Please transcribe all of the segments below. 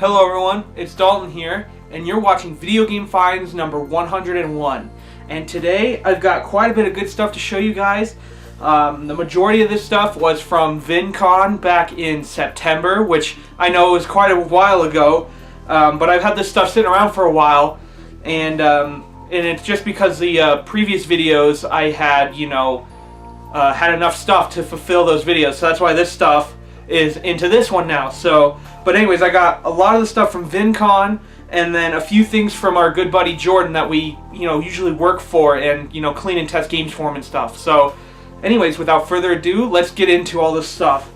Hello everyone, it's Dalton here, and you're watching Video Game Finds number 101. And today I've got quite a bit of good stuff to show you guys. The majority of this stuff was from Vidcon back in September, which I know was quite a while ago, but I've had this stuff sitting around for a while, and it's just because the previous videos I had, had enough stuff to fulfill those videos, so that's why this stuff is into this one now. But anyways, I got a lot of the stuff from Vidcon, and then a few things from our good buddy Jordan that we, usually work for and, clean and test games for him and stuff. So, anyways, without further ado, let's get into all this stuff.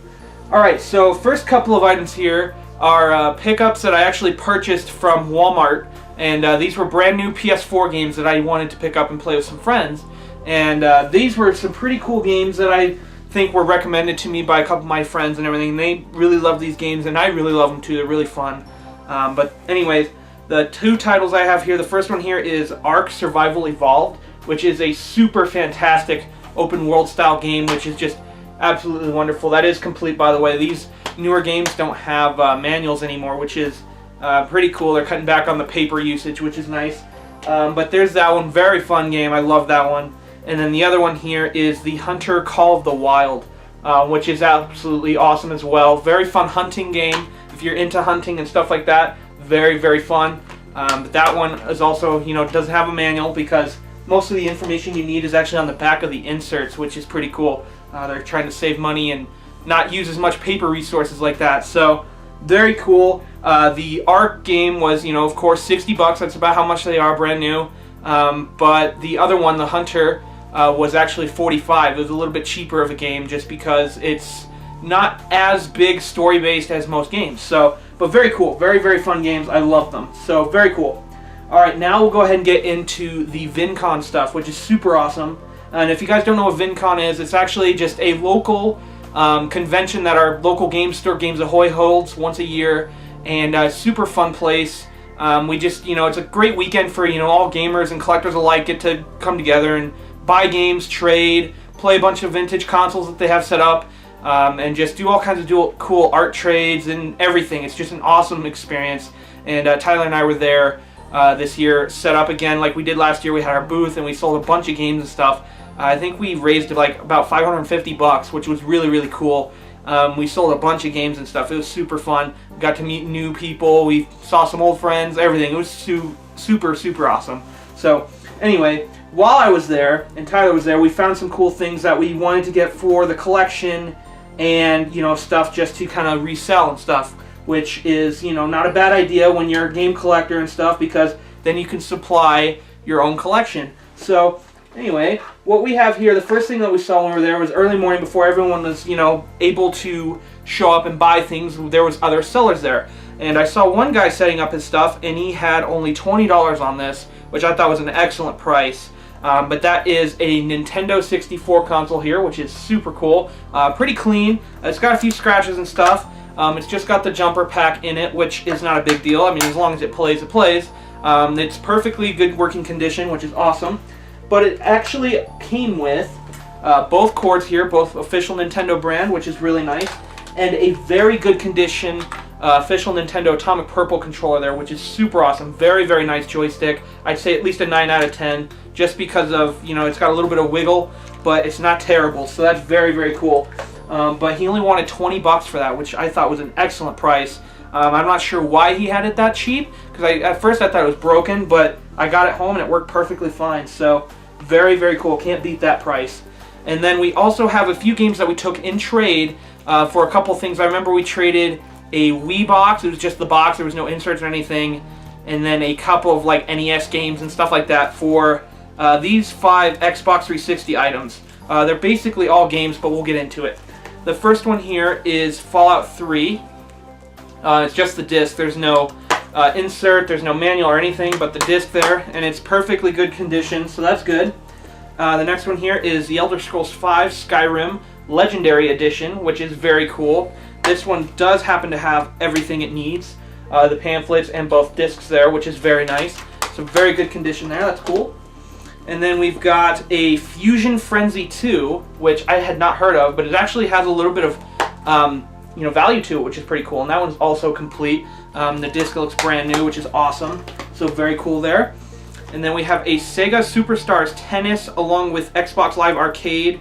Alright, so first couple of items here are pickups that I actually purchased from Walmart, and these were brand new PS4 games that I wanted to pick up and play with some friends. And these were some pretty cool games that I think were recommended to me by a couple of my friends and everything. They really love these games, and I really love them too. They're really fun. But anyways, the two titles I have here, the first one here is Ark Survival Evolved, which is a super fantastic open world style game, which is just absolutely wonderful. That is complete, by the way. These newer games don't have manuals anymore, which is pretty cool. They're cutting back on the paper usage, which is nice. But there's that one. Very fun game. I love that one. And then the other one here is the Hunter Call of the Wild, which is absolutely awesome as well. Very fun hunting game. If you're into hunting and stuff like that, very, very fun. But that one is also, doesn't have a manual because most of the information you need is actually on the back of the inserts, which is pretty cool. They're trying to save money and not use as much paper resources like that. So, very cool. The Ark game was, of course, $60. That's about how much they are brand new. But the other one, the Hunter, was actually $45. It was a little bit cheaper of a game just because it's not as big story-based as most games. So, but very cool. Very, very fun games. I love them. So, very cool. Alright, now we'll go ahead and get into the Vidcon stuff, which is super awesome. And if you guys don't know what Vidcon is, it's actually just a local convention that our local game store, Games Ahoy, holds once a year. And a super fun place. We just, it's a great weekend for, all gamers and collectors alike get to come together and buy games, trade, play a bunch of vintage consoles that they have set up, and just do all kinds of cool art trades and everything. It's just an awesome experience. And Tyler and I were there this year, set up again like we did last year. We had our booth and we sold a bunch of games and stuff. I think we raised like about $550, which was really, really cool. We sold a bunch of games and stuff. It was super fun. We got to meet new people. We saw some old friends, everything. It was super, super awesome. So, anyway, while I was there and Tyler was there, we found some cool things that we wanted to get for the collection and, stuff just to kind of resell and stuff, which is, not a bad idea when you're a game collector and stuff, because then you can supply your own collection. So, anyway, what we have here, the first thing that we saw when we were there was early morning before everyone was, able to show up and buy things. There was other sellers there. And I saw one guy setting up his stuff, and he had only $20 on this, which I thought was an excellent price. But that is a Nintendo 64 console here, which is super cool. Pretty clean. It's got a few scratches and stuff. It's just got the jumper pack in it, which is not a big deal. I mean, as long as it plays, it plays. It's perfectly good working condition, which is awesome. But it actually came with both cords here, both official Nintendo brand, which is really nice, and a very good condition official Nintendo Atomic Purple controller there, which is super awesome. Very, very nice joystick. I'd say at least a 9 out of 10, just because of, it's got a little bit of wiggle, but it's not terrible, so that's very, very cool. But he only wanted $20 for that, which I thought was an excellent price. I'm not sure why he had it that cheap, because at first I thought it was broken, but I got it home and it worked perfectly fine. So, very, very cool. Can't beat that price. And then we also have a few games that we took in trade for a couple things. I remember we traded a Wii box. It was just the box. There was no inserts or anything. And then a couple of like NES games and stuff like that for these 5 Xbox 360 items. They're basically all games, but we'll get into it. The first one here is Fallout 3. It's just the disc. There's no insert, there's no manual or anything, but the disc there, and it's perfectly good condition, so that's good. The next one here is the Elderscrolls 5 Skyrim Legendary Edition, which is very cool. This one does happen to have everything it needs, the pamphlets and both discs there, which is very nice. So very good condition there, that's cool. And then we've got a Fusion Frenzy 2, which I had not heard of, but it actually has a little bit of value to it, which is pretty cool. And that one's also complete. The disc looks brand new, which is awesome. So very cool there. And then we have a Sega Superstars Tennis along with Xbox Live Arcade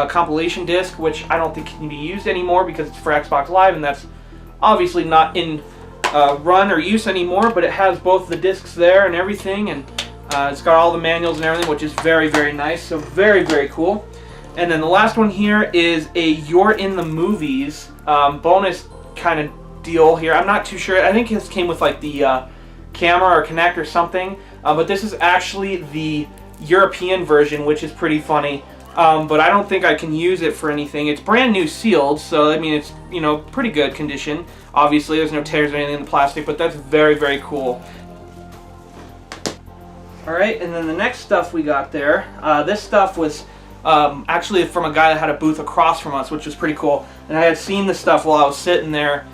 compilation disc, which I don't think can be used anymore because it's for Xbox Live, and that's obviously not in run or use anymore, but it has both the discs there and everything, and it's got all the manuals and everything, which is very, very nice. So very, very cool. And then the last one here is a You're in the Movies bonus kind of deal here. I'm not too sure. I think this came with like the camera or Kinect or something, but this is actually the European version, which is pretty funny. But I don't think I can use it for anything. It's brand new sealed, so I mean it's, you know, pretty good condition. Obviously there's no tears or anything in the plastic, but that's very, very cool. Alright, and then the next stuff we got there, this stuff was actually from a guy that had a booth across from us, which was pretty cool. And I had seen this stuff while I was sitting there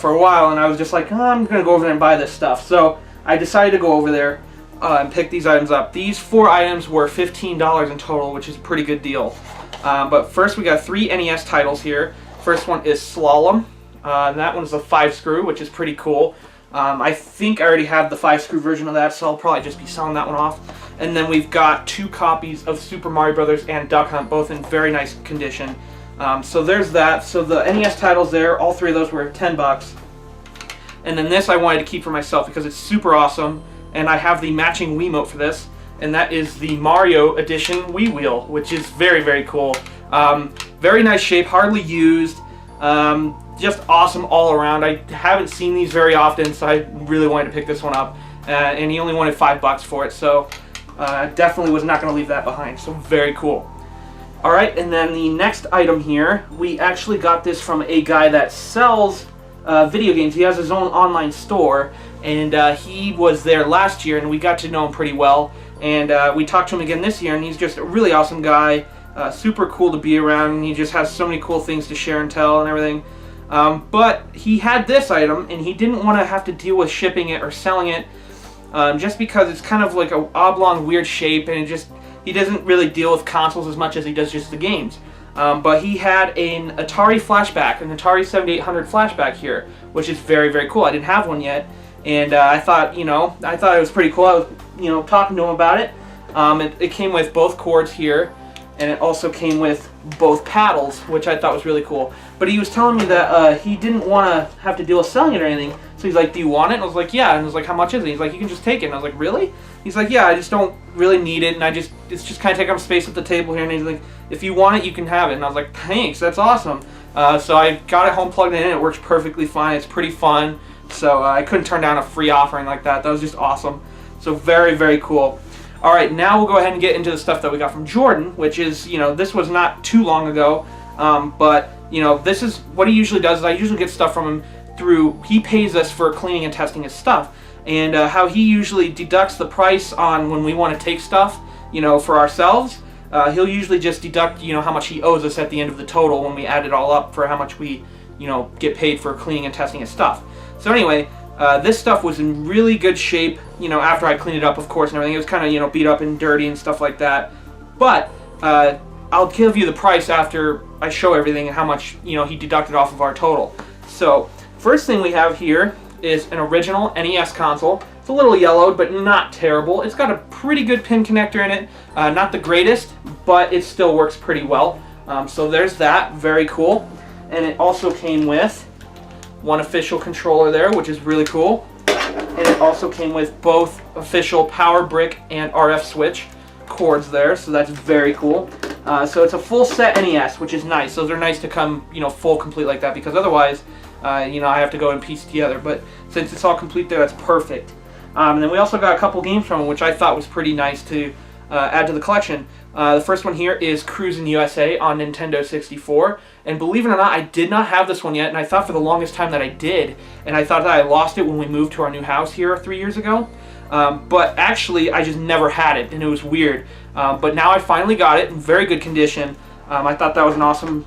for a while, and I was just like, oh, I'm going to go over there and buy this stuff. So I decided to go over there and pick these items up. These 4 items were $15 in total, which is a pretty good deal. But first we got 3 NES titles here. First one is Slalom. And that one's a 5-screw, which is pretty cool. I think I already have the 5-screw version of that, so I'll probably just be selling that one off. And then we've got 2 copies of Super Mario Brothers and Duck Hunt, both in very nice condition. So there's that. So the NES titles there, all 3 of those were $10. And then this I wanted to keep for myself because it's super awesome. And I have the matching Wiimote for this, and that is the Mario Edition Wii Wheel, which is very, very cool. Very nice shape, hardly used, just awesome all around. I haven't seen these very often, so I really wanted to pick this one up. And he only wanted $5 for it, so definitely was not going to leave that behind. So very cool. Alright, and then the next item here, we actually got this from a guy that sells video games. He has his own online store, and he was there last year, and we got to know him pretty well. And we talked to him again this year, and he's just a really awesome guy, super cool to be around, and he just has so many cool things to share and tell and everything. But he had this item, and he didn't want to have to deal with shipping it or selling it, just because it's kind of like an oblong, weird shape, and he doesn't really deal with consoles as much as he does just the games. But he had an Atari Flashback, an Atari 7800 Flashback here, which is very, very cool. I didn't have one yet, and I thought it was pretty cool. I was, talking to him about it. It came with both cords here, and it also came with both paddles, which I thought was really cool. But he was telling me that he didn't want to have to deal with selling it or anything. So he's like, do you want it? And I was like, yeah. And I was like, how much is it? He's like, you can just take it. And I was like, really? He's like, yeah, I just don't really need it, and it's just kind of taking up space at the table here. And he's like, if you want it, you can have it. And I was like, thanks, that's awesome. So I got it home, plugged it in, it works perfectly fine. It's pretty fun. So I couldn't turn down a free offering like that. That was just awesome. So very, very cool. Alright, now we'll go ahead and get into the stuff that we got from Jordan, which is, this was not too long ago, but, this is what he usually does. Is I usually get stuff from him through, he pays us for cleaning and testing his stuff, and how he usually deducts the price on when we want to take stuff, for ourselves. He'll usually just deduct, how much he owes us at the end of the total when we add it all up for how much we, get paid for cleaning and testing his stuff. So anyway, this stuff was in really good shape, after I cleaned it up, of course, and everything. It was kind of, beat up and dirty and stuff like that. But I'll give you the price after I show everything and how much, he deducted off of our total. So, first thing we have here is an original NES console. It's a little yellowed, but not terrible. It's got a pretty good pin connector in it. Not the greatest, but it still works pretty well. So there's that. Very cool. And it also came with one official controller there, which is really cool. And it also came with both official power brick and RF switch cords there, so that's very cool. So it's a full set NES, which is nice. Those are nice to come, full complete like that, because otherwise, I have to go and piece together. But since it's all complete there, that's perfect. And then we also got a couple games from it, which I thought was pretty nice to add to the collection. The first one here is Cruisin' USA on Nintendo 64. And believe it or not, I did not have this one yet, and I thought for the longest time that I did. And I thought that I lost it when we moved to our new house here 3 years ago. But actually, I just never had it, and it was weird. But now I finally got it in very good condition. I thought that was an awesome,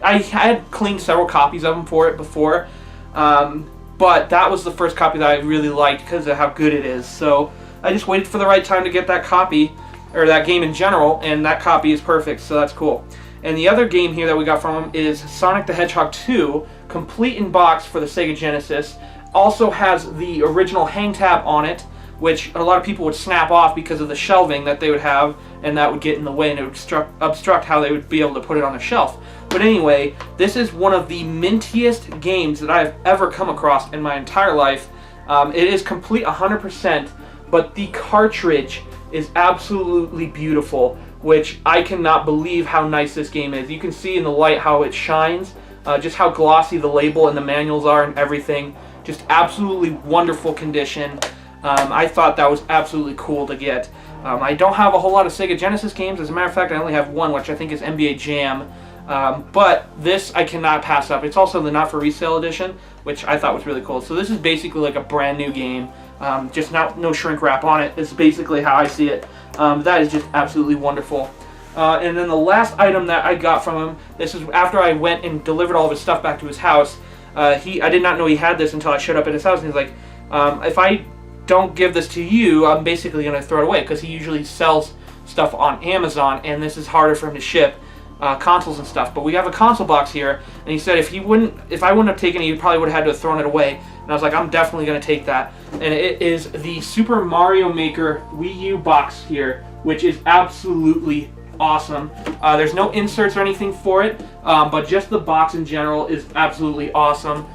I had cleaned several copies of them for it before. But that was the first copy that I really liked because of how good it is. So I just waited for the right time to get that copy, or that game in general, and that copy is perfect, so that's cool. And the other game here that we got from him is Sonic the Hedgehog 2, complete in box for the Sega Genesis. also has the original hang tab on it, which a lot of people would snap off because of the shelving that they would have, and that would get in the way and it would obstruct how they would be able to put it on a shelf. But anyway, this is one of the mintiest games that I've ever come across in my entire life. It is complete 100%, but the cartridge is absolutely beautiful, which I cannot believe how nice this game is. You can see in the light how it shines, just how glossy the label and the manuals are and everything. Just absolutely wonderful condition. I thought that was absolutely cool to get. I don't have a whole lot of Sega Genesis games. As a matter of fact, I only have one, which I think is NBA Jam. But this I cannot pass up. It's also the not for resale edition, which I thought was really cool. So this is basically like a brand new game. Just no shrink wrap on it. It's basically how I see it. That is just absolutely wonderful. And then the last item that I got from him, this is after I went and delivered all of his stuff back to his house. I did not know he had this until I showed up at his house, and he's like, if I don't give this to you, I'm basically going to throw it away, because he usually sells stuff on Amazon, and this is harder for him to ship consoles and stuff. But we have a console box here, and he said if I wouldn't have taken it, he probably would have had to have thrown it away. And I was like, I'm definitely going to take that. And it is the Super Mario Maker Wii U box here, which is absolutely awesome. There's no inserts or anything for it, but just the box in general is absolutely awesome.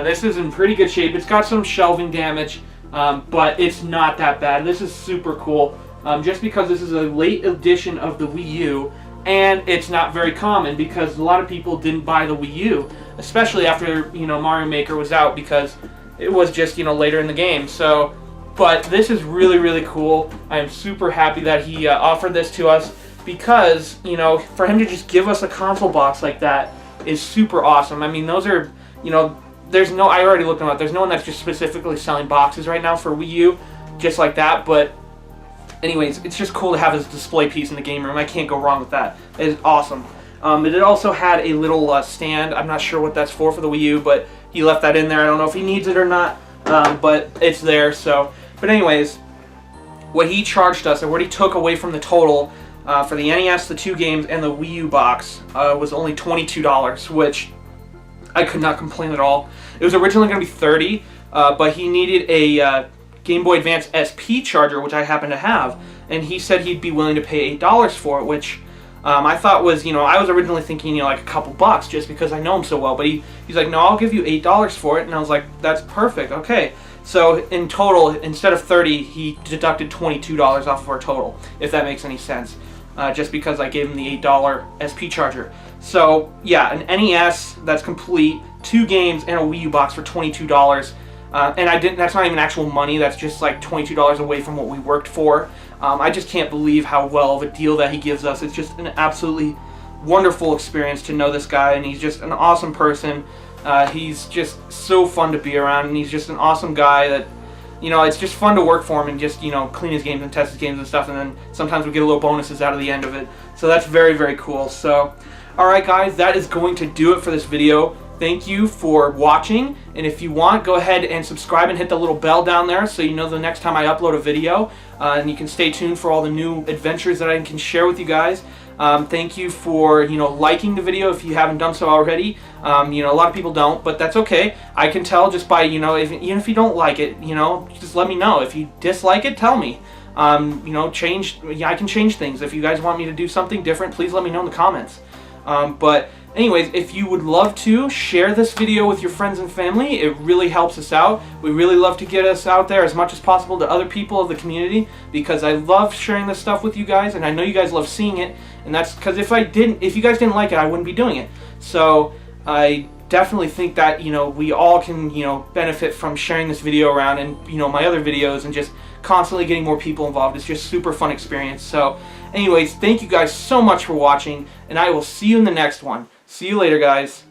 This is in pretty good shape. It's got some shelving damage, but it's not that bad. This is super cool, just because this is a late edition of the Wii U, and it's not very common because a lot of people didn't buy the Wii U, especially after Mario Maker was out, because it was just later in the game. So, but this is really, really cool. I am super happy that he offered this to us, because for him to just give us a console box like that is super awesome. I mean, those are there's no, I already looked them up, there's no one that's just specifically selling boxes right now for Wii U just like that. But anyways, it's just cool to have this display piece in the game room. I can't go wrong with that. It is awesome. It also had a little stand. I'm not sure what that's for the Wii U, but he left that in there. I don't know if he needs it or not, but it's there. So, but anyways, what he charged us, and what he took away from the total for the NES, the 2 games, and the Wii U box was only $22, which I could not complain at all. It was originally going to be $30, but he needed a Game Boy Advance SP charger, which I happen to have, and he said he'd be willing to pay $8 for it, which I thought was, I was originally thinking, like a couple bucks, just because I know him so well, but he's like, no, I'll give you $8 for it, and I was like, that's perfect, okay. So in total, instead of $30, he deducted $22 off of our total, if that makes any sense, just because I gave him the $8 SP charger. So yeah, an NES that's complete, 2 games, and a Wii U box for $22. And that's not even actual money, that's just like $22 away from what we worked for. I just can't believe how well of a deal that he gives us. It's just an absolutely wonderful experience to know this guy, and he's just an awesome person. He's just so fun to be around, and he's just an awesome guy that, it's just fun to work for him and just, clean his games and test his games and stuff, and then sometimes we get a little bonuses out of the end of it. So that's very, very cool. So, alright guys, that is going to do it for this video. Thank you for watching, and if you want, go ahead and subscribe and hit the little bell down there so you know the next time I upload a video, and you can stay tuned for all the new adventures that I can share with you guys. Thank you for liking the video if you haven't done so already. A lot of people don't, but that's okay. I can tell just by even if you don't like it, just let me know. If you dislike it, tell me. I can change things. If you guys want me to do something different, please let me know in the comments. But anyways, if you would love to share this video with your friends and family, it really helps us out. We really love to get us out there as much as possible to other people of the community, because I love sharing this stuff with you guys, and I know you guys love seeing it, and that's because if you guys didn't like it, I wouldn't be doing it. So I definitely think that we all can benefit from sharing this video around, and my other videos, and just constantly getting more people involved. It's just a super fun experience. So anyways, thank you guys so much for watching, and I will see you in the next one. See you later, guys.